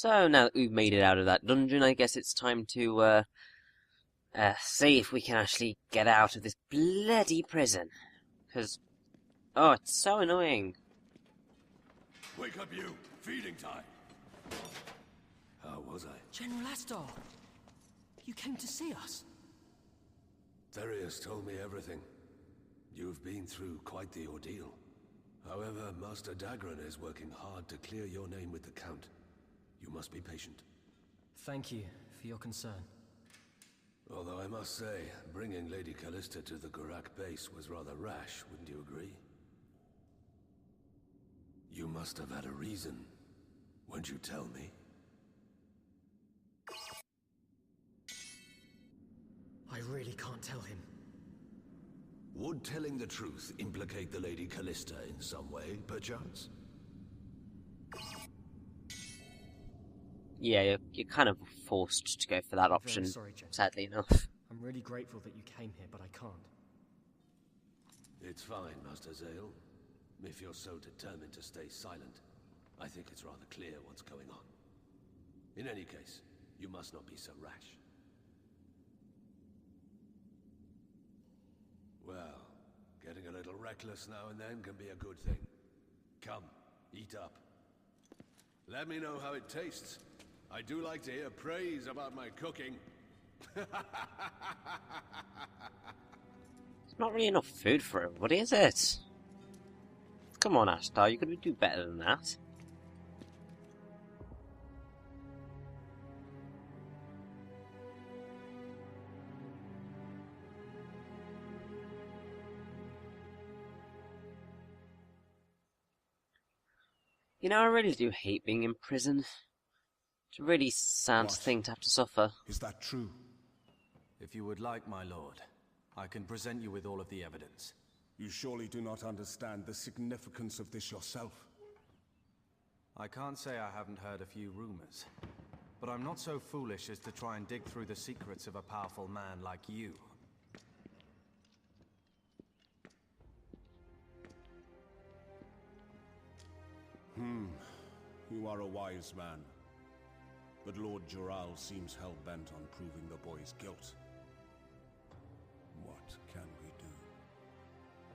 So now that we've made it out of that dungeon, I guess it's time to see if we can actually get out of this bloody prison. Because, oh, it's so annoying. Wake up, you! Feeding time! How was I? General Astor! You came to see us? Darius told me everything. You've been through quite the ordeal. However, Master Dagran is working hard to clear your name with the Count. You must be patient. Thank you for your concern. Although I must say, bringing Lady Callista to the Gurak base was rather rash, wouldn't you agree? You must have had a reason. Won't you tell me? I really can't tell him. Would telling the truth implicate the Lady Callista in some way, perchance? Yeah, you're kind of forced to go for that option, sorry, Jen. sadly enough. I'm really grateful that you came here, but I can't. It's fine, Master Zael. If you're so determined to stay silent, I think it's rather clear what's going on. In any case, you must not be so rash. Well, getting a little reckless now and then can be a good thing. Come, eat up. Let me know how it tastes. I do like to hear praise about my cooking. It's not really enough food for everybody, is it? Come on, Astar, you could do better than that. You know, I really do hate being in prison. It's a really sad thing to have to suffer. Is that true? If you would like, my lord, I can present you with all of the evidence. You surely do not understand the significance of this yourself. I can't say I haven't heard a few rumors, but I'm not so foolish as to try and dig through the secrets of a powerful man like you. You are a wise man. But Lord Jural seems hell-bent on proving the boy's guilt. What can we do?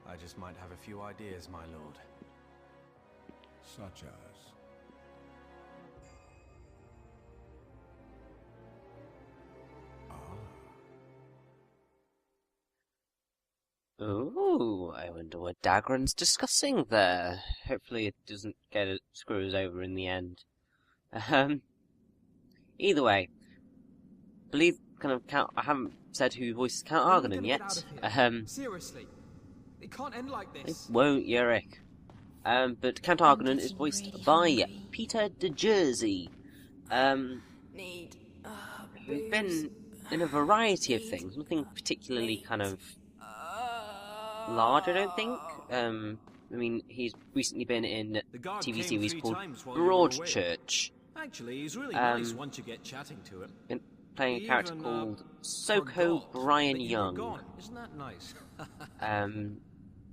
I just might have a few ideas, my lord. Such as? Ooh, I wonder what Dagran's discussing there. Hopefully it doesn't get it screw us over in the end. Either way, believe kind of Count. I haven't said who voices Count Arganan yet. Seriously, it can't end like It this. won't, Yurick. But Count Arganan is voiced by Peter de Jersey. Who's been in a variety of things, nothing particularly kind of large, I don't think. I mean, he's recently been in a TV series called Broadchurch. Actually, he's really nice once you get chatting to him. Been playing a character called Soko Brian Young. Isn't that nice?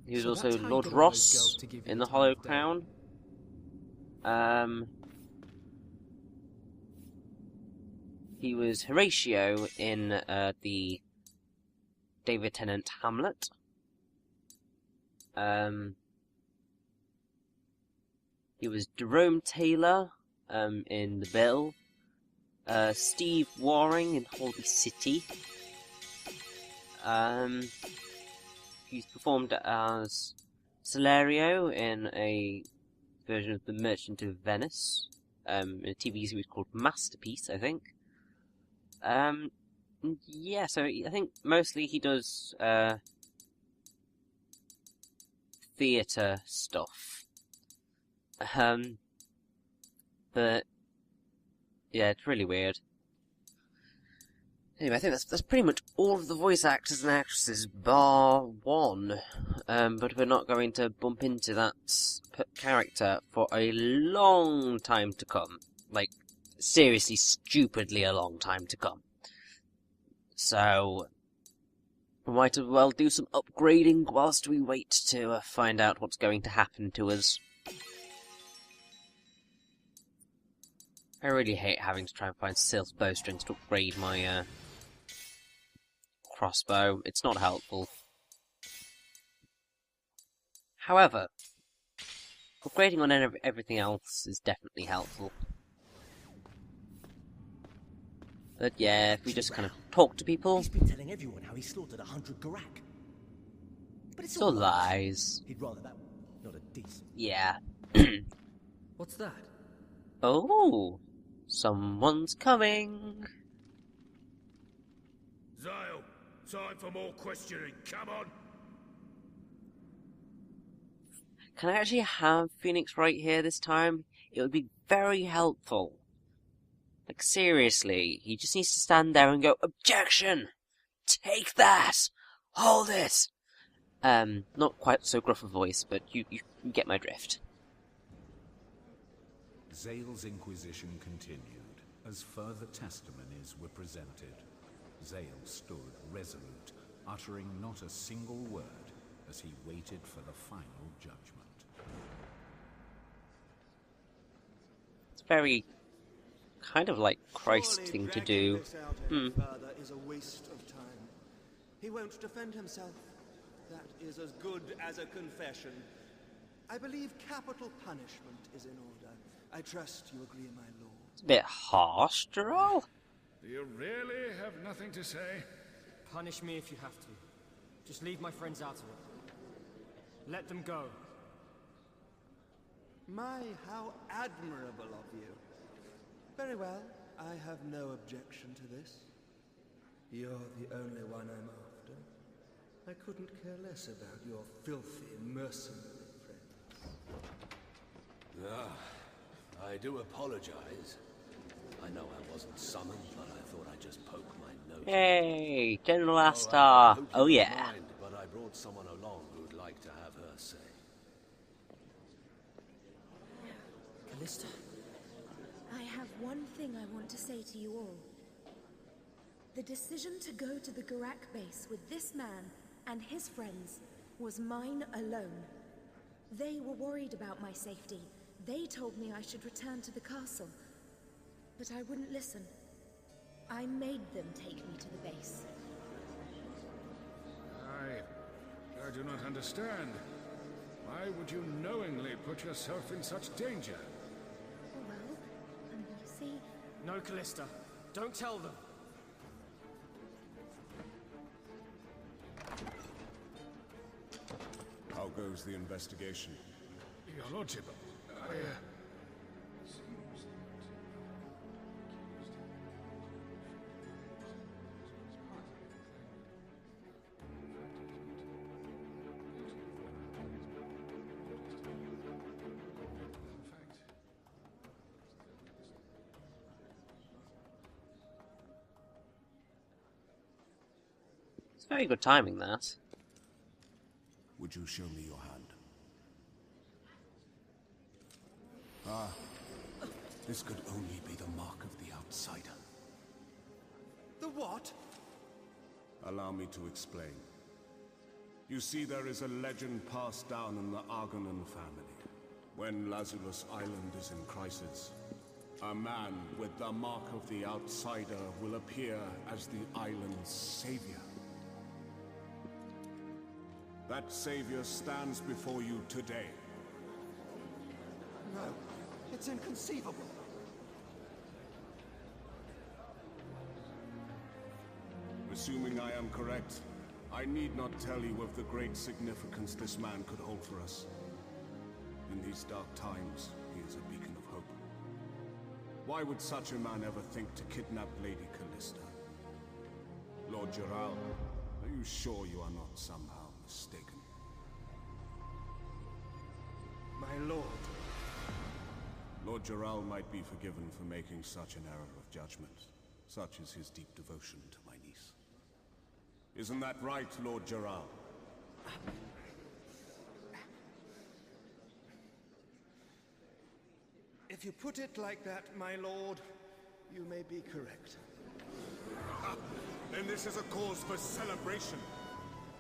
He was So also that's how you Lord got all those Ross girls to give you in the The Hollow time of day. Crown. He was Horatio in the David Tennant Hamlet. He was Jerome Taylor in The Bill. Steve Waring in Holy City. He's performed as Celerio in a version of The Merchant of Venice, in a TV series called Masterpiece, I think. Yeah, so I think mostly he does theatre stuff. But yeah, it's really weird. Anyway, I think that's pretty much all of the voice actors and actresses, bar one. But we're not going to bump into that character for a long time to come. Like, seriously, stupidly a long time to come. So, we might as well do some upgrading whilst we wait to find out what's going to happen to us. I really hate having to try and find stealth bowstrings to upgrade my crossbow. It's not helpful. However, upgrading on everything else is definitely helpful. But yeah, if we just kind of talk to people... He's been telling everyone how he slaughtered 100 Gurak. But it's all lies. He'd rather that, not a decent. Yeah. What's that? Oh, someone's coming. Zael, time for more questioning. Come on. Can I actually have Phoenix right here this time? It would be very helpful. Like, seriously, he just needs to stand there and go, "Objection! Take that! Hold it!" Not quite so gruff a voice, but you get my drift. Zael's inquisition continued, as further testimonies were presented. Zael stood resolute, uttering not a single word, as he waited for the final judgment. It's very... kind of like Christ thing to do. Further is a waste of time. He won't defend himself. That is as good as a confession. I believe capital punishment is in order. I trust you agree, my lord. It's a bit harsh, Zael. Do you really have nothing to say? Punish me if you have to. Just leave my friends out of it. Let them go. My, how admirable of you. Very well, I have no objection to this. You're the only one I'm after. I couldn't care less about your filthy mercenary friends. I do apologize. I know I wasn't summoned, but I thought I'd just poke my nose. Yay, General I Astar. hope you Oh don't yeah. mind, but I brought someone along who'd like to have her say. Callista? I have one thing I want to say to you all. The decision to go to the Gurak base with this man and his friends was mine alone. They were worried about my safety. They told me I should return to the castle. But I wouldn't listen. I made them take me to the base. I do not understand. Why would you knowingly put yourself in such danger? Well, you see... No, Callista. Don't tell them. How goes the investigation? Your lordship, It's very good timing, that. Would you show me your hand? Ah, this could only be the mark of the outsider. The what? Allow me to explain. You see, there is a legend passed down in the Arganan family. When Lazulis Island is in crisis, a man with the mark of the outsider will appear as the island's savior. That savior stands before you today. No, it's inconceivable. Assuming I am correct, I need not tell you of the great significance this man could hold for us. In these dark times, he is a beacon of hope. Why would such a man ever think to kidnap Lady Callista? Lord Jural, are you sure you are not somehow mistaken? My lord. Lord Jural might be forgiven for making such an error of judgment. Such is his deep devotion to my niece. Isn't that right, Lord Jural? If you put it like that, my lord, you may be correct. Then this is a cause for celebration.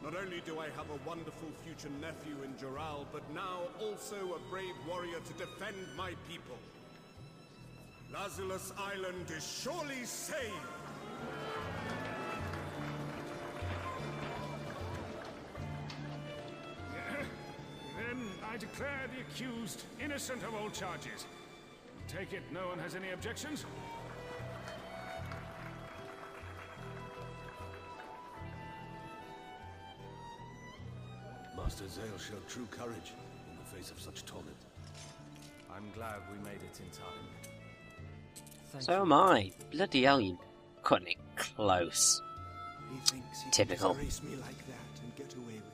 Not only do I have a wonderful future nephew in Jural, but now also a brave warrior to defend my people. Lazulis Island is surely saved! Then I declare the accused innocent of all charges. Take it no one has any objections? Master Zael showed true courage in the face of such torment. I'm glad we made it in time. So am I. Bloody hell, you cutting it close. He thinks he Typical. can erase me like that and get away with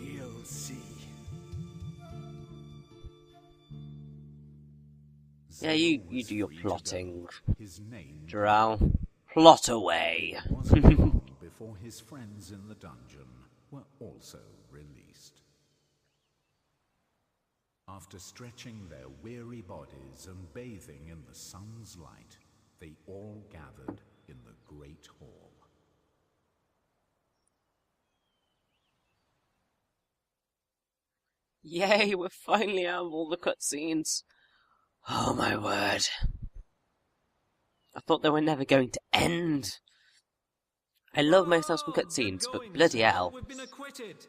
it. He'll see. Yeah, you do your plotting, His name Zael. Plot away. wasn't long before his friends in the dungeon were also released. After stretching their weary bodies and bathing in the sun's light, they all gathered in the Great Hall. Yay, we're finally out of all the cutscenes. Oh my word. I thought they were never going to end. I love myself some cutscenes, but bloody hell. We've been acquitted.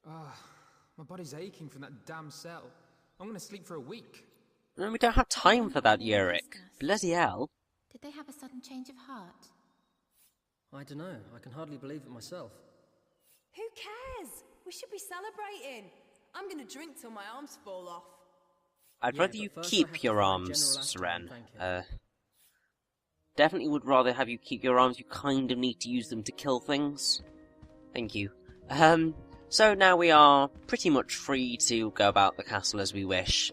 My body's aching from that damn cell. I'm gonna sleep for a week. No, we don't have time for that, Yurick. Bloody hell. Did they have a sudden change of heart? I don't know. I can hardly believe it myself. Who cares? We should be celebrating. I'm gonna drink till my arms fall off. I'd Yeah, rather but you first I keep have to your find arms, General Aston, Syrenne. thank you. Definitely would rather have you keep your arms. You kind of need to use them to kill things. Thank you. So now we are pretty much free to go about the castle as we wish,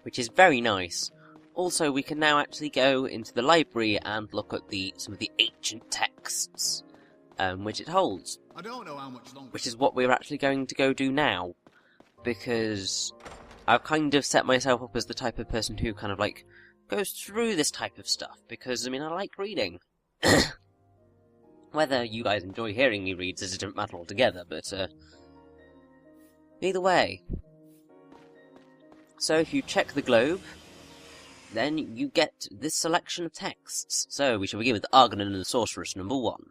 which is very nice. Also, we can now actually go into the library and look at some of the ancient texts, which it holds. I don't know how much longer. Which is what we're actually going to go do now, because I've kind of set myself up as the type of person who kind of like goes through this type of stuff, because I mean I like reading. Whether you guys enjoy hearing me read is a different matter altogether, but either way. So if you check the globe, then you get this selection of texts. So we shall begin with Arganan and the Sorceress, number 1.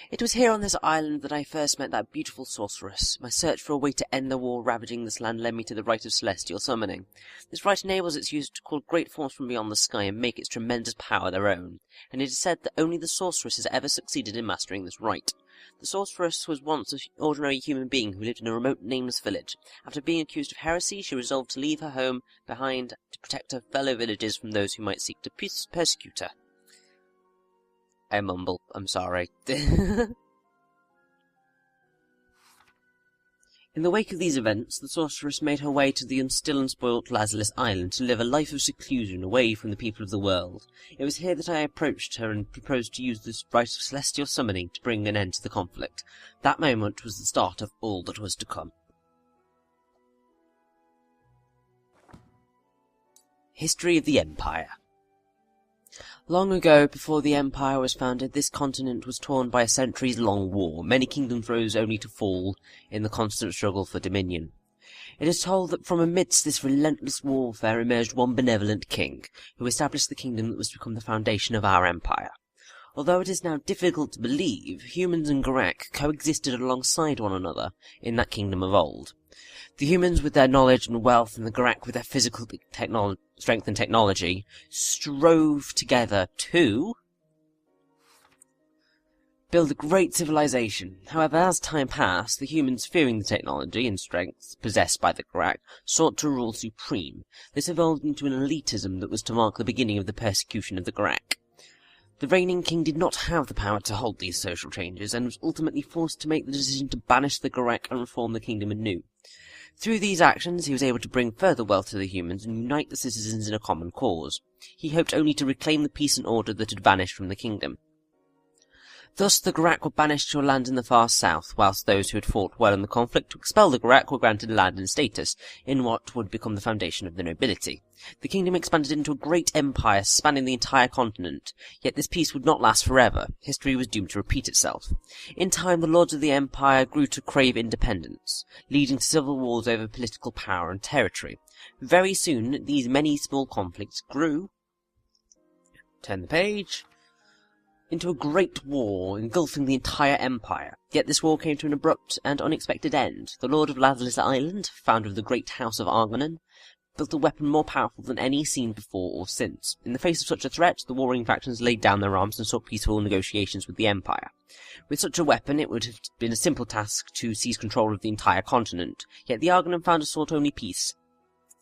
It was here on this island that I first met that beautiful sorceress. My search for a way to end the war ravaging this land led me to the rite of celestial summoning. This rite enables its users to call great forms from beyond the sky and make its tremendous power their own, and it is said that only the sorceress has ever succeeded in mastering this rite. The sorceress was once an ordinary human being who lived in a remote nameless village. After being accused of heresy, she resolved to leave her home behind to protect her fellow villagers from those who might seek to persecute her. I mumble. I'm sorry. In the wake of these events, the sorceress made her way to the unstill and spoilt Lazulis Island to live a life of seclusion away from the people of the world. It was here that I approached her and proposed to use this rite of celestial summoning to bring an end to the conflict. That moment was the start of all that was to come. History of the Empire. Long ago, before the Empire was founded, this continent was torn by a centuries-long war. Many kingdoms rose only to fall in the constant struggle for dominion. It is told that from amidst this relentless warfare emerged one benevolent king, who established the kingdom that was to become the foundation of our empire. Although it is now difficult to believe, humans and Gurak coexisted alongside one another in that kingdom of old. The humans with their knowledge and wealth, and the Gurak with their physical strength and technology, strove together to build a great civilization. However, as time passed, the humans, fearing the technology and strength possessed by the Gurak, sought to rule supreme. This evolved into an elitism that was to mark the beginning of the persecution of the Gurak. The reigning king did not have the power to halt these social changes, and was ultimately forced to make the decision to banish the Gurak and reform the kingdom anew. Through these actions, he was able to bring further wealth to the humans and unite the citizens in a common cause. He hoped only to reclaim the peace and order that had vanished from the kingdom. Thus the Gurak were banished to a land in the far south, whilst those who had fought well in the conflict to expel the Gurak were granted land and status, in what would become the foundation of the nobility. The kingdom expanded into a great empire spanning the entire continent, yet this peace would not last forever. History was doomed to repeat itself. In time, the lords of the empire grew to crave independence, leading to civil wars over political power and territory. Very soon, these many small conflicts grew, turn the page, into a great war engulfing the entire empire. Yet this war came to an abrupt and unexpected end. The lord of Lazulis Island, founder of the great house of Arganan, built a weapon more powerful than any seen before or since. In the face of such a threat, the warring factions laid down their arms and sought peaceful negotiations with the empire. With such a weapon, it would have been a simple task to seize control of the entire continent, yet the Arganan founder sought only peace.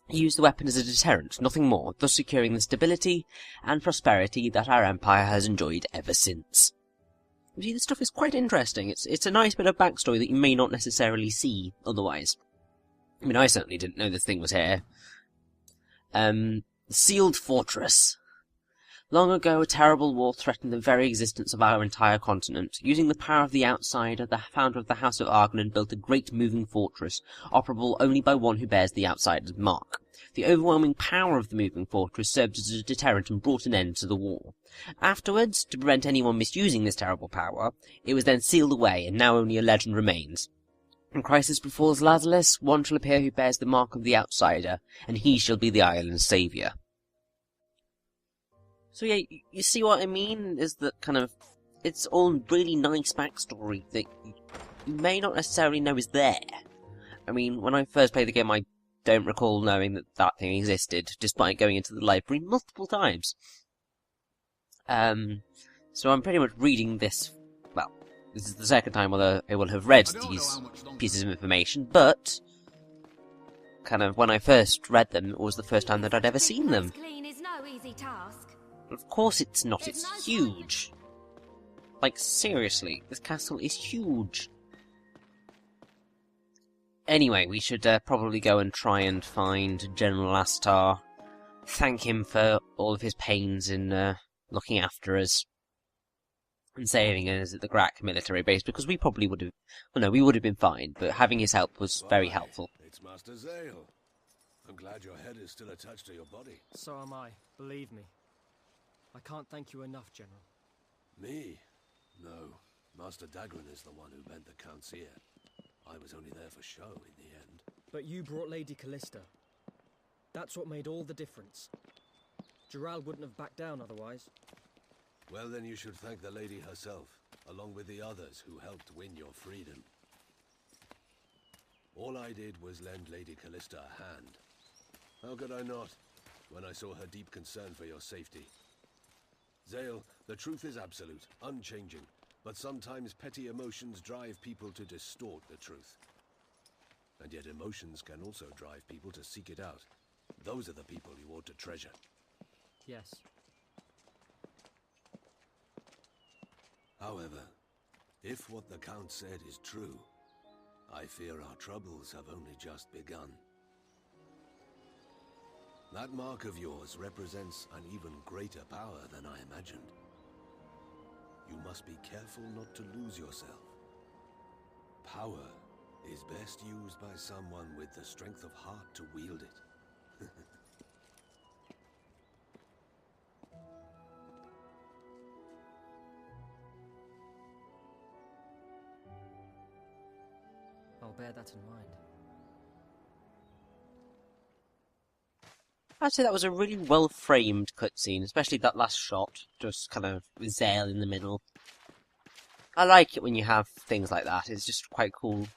He used the weapon as a deterrent, nothing more, thus securing the stability and prosperity that our empire has enjoyed ever since. You see, this stuff is quite interesting. It's a nice bit of backstory that you may not necessarily see otherwise. I mean, I certainly didn't know this thing was here. The Sealed Fortress. Long ago, a terrible war threatened the very existence of our entire continent. Using the power of the outsider, the founder of the House of Arganan built a great moving fortress, operable only by one who bears the outsider's mark. The overwhelming power of the moving fortress served as a deterrent and brought an end to the war. Afterwards, to prevent anyone misusing this terrible power, it was then sealed away, and now only a legend remains. When crisis befalls Lazulis, one shall appear who bears the mark of the outsider, and he shall be the island's saviour. So yeah, you see what I mean? Is that kind of, it's all really nice backstory that you may not necessarily know is there. I mean, when I first played the game, I don't recall knowing that that thing existed, despite going into the library multiple times. So I'm pretty much reading this, well, this is the second time I will have read these pieces of information, but kind of when I first read them, it was the first time that I'd ever seen them. Of course it's not, it's huge. Like, seriously, this castle is huge. Anyway, we should probably go and try and find General Astar. Thank him for all of his pains in looking after us and saving us at the Gurak military base, because we probably would have... Well, no, we would have been fine, but having his help was very helpful. It's Master Zael. I'm glad your head is still attached to your body. So am I, believe me. I can't thank you enough, General. Me? No. Master Dagran is the one who bent the Count's ear. I was only there for show in the end. But you brought Lady Callista. That's what made all the difference. Gerald wouldn't have backed down otherwise. Well, then you should thank the lady herself, along with the others who helped win your freedom. All I did was lend Lady Callista a hand. How could I not, when I saw her deep concern for your safety? Zael, the truth is absolute, unchanging, but sometimes petty emotions drive people to distort the truth. And yet emotions can also drive people to seek it out. Those are the people you ought to treasure. Yes. However, if what the Count said is true, I fear our troubles have only just begun. That mark of yours represents an even greater power than I imagined. You must be careful not to lose yourself. Power is best used by someone with the strength of heart to wield it. I'll bear that in mind. I'd say that was a really well-framed cutscene, especially that last shot, just kind of with Zael in the middle. I like it when you have things like that, it's just quite cool.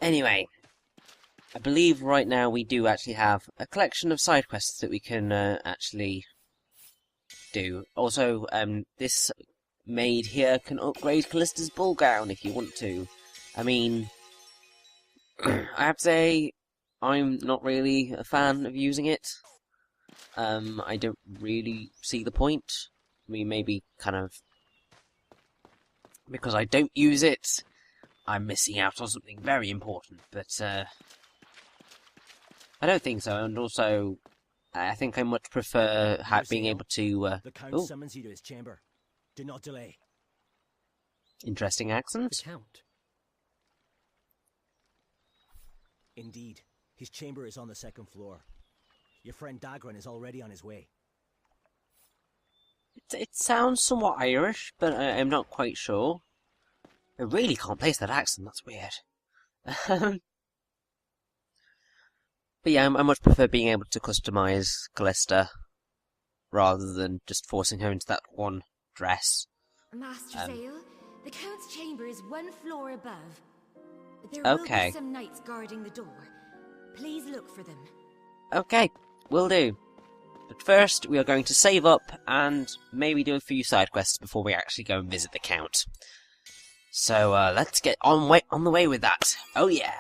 Anyway, I believe right now we do actually have a collection of side quests that we can actually do. Also, this maid here can upgrade Callista's ball gown if you want to. I mean, I have to say, I'm not really a fan of using it. I don't really see the point. I mean, maybe kind of because I don't use it, I'm missing out on something very important, but I don't think so. And also, I think I much prefer being able to. The Count summons you to his chamber. Do not delay. Interesting accent. The Count. Indeed, his chamber is on the 2nd floor. Your friend Dagran is already on his way. It sounds somewhat Irish, but I'm not quite sure. I really can't place that accent. That's weird. But yeah, I much prefer being able to customize Callista rather than just forcing her into that one dress. Master Zael, the Count's chamber is 1 floor above. There will be some knights guarding the door. Please look for them. Okay, will do. But first, we are going to save up and maybe do a few side quests before we actually go and visit the Count. So let's get on the way with that. Oh yeah!